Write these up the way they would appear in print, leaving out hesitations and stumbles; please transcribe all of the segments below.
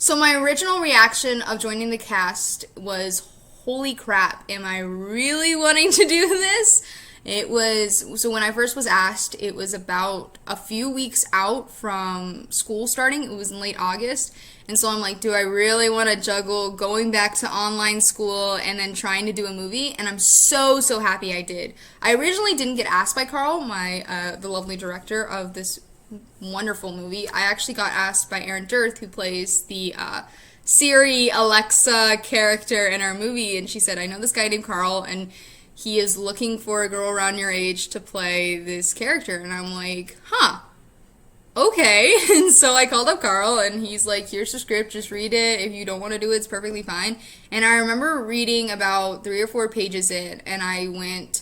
So my original reaction of joining the cast was, holy crap, am I really wanting to do this? So when I first was asked, it was about a few weeks out from school starting. It was in late August. And so I'm like, do I really want to juggle going back to online school and then trying to do a movie? And I'm so happy I did. I originally didn't get asked by Carl, the lovely director of this wonderful movie. I actually got asked by Aaron Dirth, who plays the Siri Alexa character in our movie, and she said, I know this guy named Carl, and he is looking for a girl around your age to play this character. And I'm like, huh, okay. And so I called up Carl, and he's like, here's the script, just read it. If you don't want to do it, it's perfectly fine. And I remember reading about 3 or 4 pages in, and I went,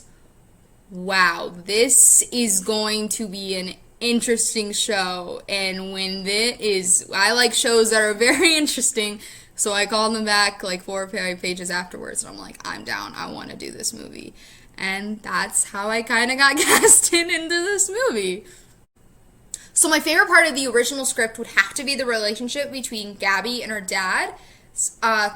wow, this is going to be an interesting show. And I like shows that are very interesting, so I called them back like 4 or 5 pages afterwards, and I'm like, I'm down, I want to do this movie. And that's how I kind of got casted into this movie. So my favorite part of the original script would have to be the relationship between Gabby and her dad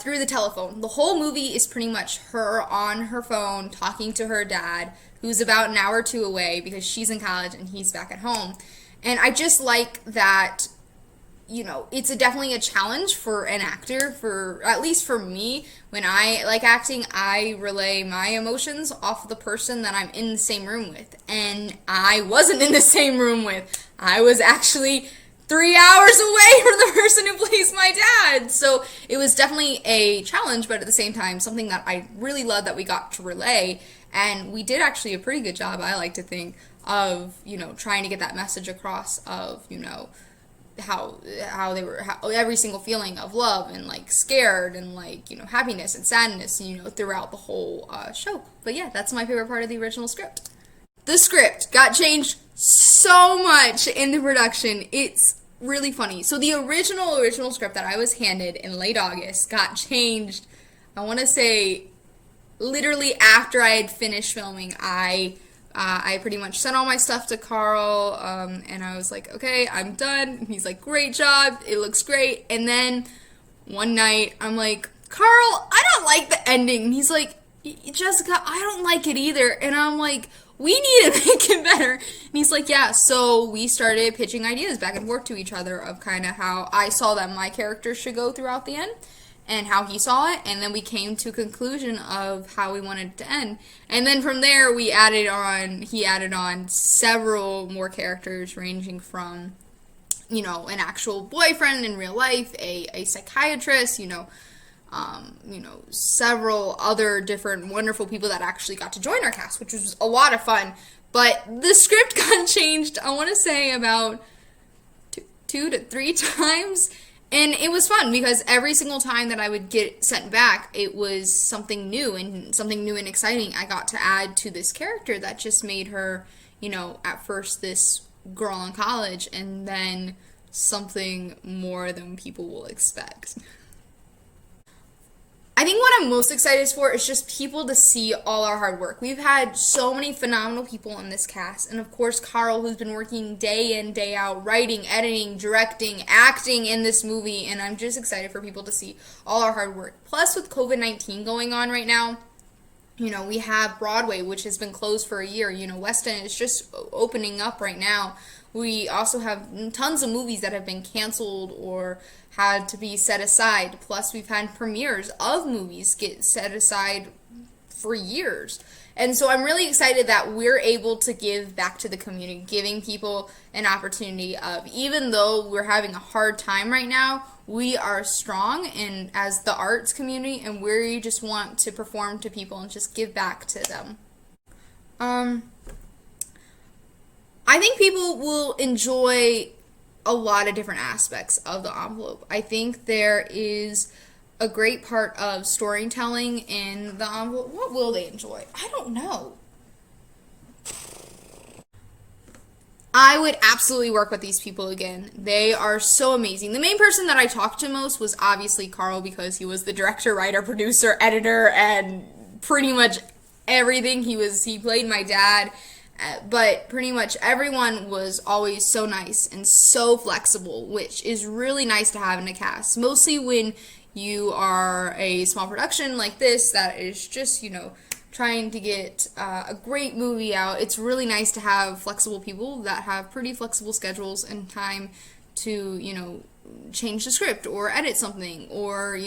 through the telephone. The whole movie is pretty much her on her phone talking to her dad, who's about an hour or two away because she's in college and he's back at home. And I just like that, it's definitely a challenge for an actor, at least for me. When I like acting, I relay my emotions off the person that I'm in the same room with. And I wasn't in the same room with. I was actually 3 hours away from the person who plays my dad. So it was definitely a challenge, but at the same time, something that I really love that we got to relay. And we did actually a pretty good job, I like to think, of, trying to get that message across of, how every single feeling of love and like scared and like, happiness and sadness, throughout the whole show. But yeah, that's my favorite part of the original script. The script got changed so much in the production. It's really funny. So the original script that I was handed in late August got changed, I want to say, literally after I had finished filming. I pretty much sent all my stuff to Carl, and I was like, okay, I'm done. And he's like, great job, it looks great. And then one night, I'm like, Carl, I don't like the ending. And he's like, Jessica, I don't like it either. And I'm like, we need to make it better. And he's like, yeah. So we started pitching ideas back and forth to each other of kind of how I saw that my character should go throughout the end, and how he saw it, and then we came to a conclusion of how we wanted it to end. And then from there, he added on several more characters, ranging from, an actual boyfriend in real life, a psychiatrist, several other different wonderful people that actually got to join our cast, which was a lot of fun. But the script got changed, I want to say, about 2 to 3 times. And it was fun because every single time that I would get sent back, it was something new and exciting I got to add to this character that just made her, at first this girl in college, and then something more than people will expect. I think what I'm most excited for is just people to see all our hard work. We've had so many phenomenal people in this cast, and of course Carl, who's been working day in, day out, writing, editing, directing, acting in this movie, and I'm just excited for people to see all our hard work. Plus, with COVID-19 going on right now, we have Broadway, which has been closed for a year. West End is just opening up right now. We also have tons of movies that have been canceled or had to be set aside. Plus, we've had premieres of movies get set aside for years. And so I'm really excited that we're able to give back to the community, giving people an opportunity of, even though we're having a hard time right now, we are strong and as the arts community, and we just want to perform to people and just give back to them. I think people will enjoy a lot of different aspects of the envelope. I think there is a great part of storytelling in the envelope. What will they enjoy? I don't know. I would absolutely work with these people again. They are so amazing. The main person that I talked to most was obviously Carl, because he was the director, writer, producer, editor, and pretty much everything. He played my dad. But pretty much everyone was always so nice and so flexible, which is really nice to have in a cast. Mostly when you are a small production like this that is just, trying to get a great movie out. It's really nice to have flexible people that have pretty flexible schedules and time to, change the script or edit something, or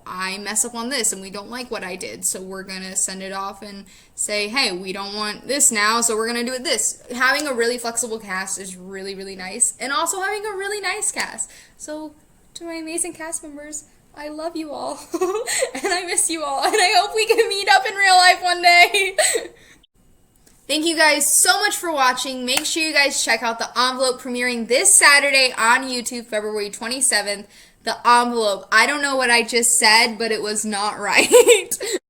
I mess up on this and we don't like what I did, so we're gonna send it off and say, hey, we don't want this now, so we're gonna do it this. Having a really flexible cast is really, really nice, and also having a really nice cast. So to my amazing cast members, I love you all and I miss you all, and I hope we can meet up in real life one day. Thank you guys so much for watching. Make sure you guys check out The Envelope premiering this Saturday on YouTube, February 27th. The Envelope. I don't know what I just said, but it was not right.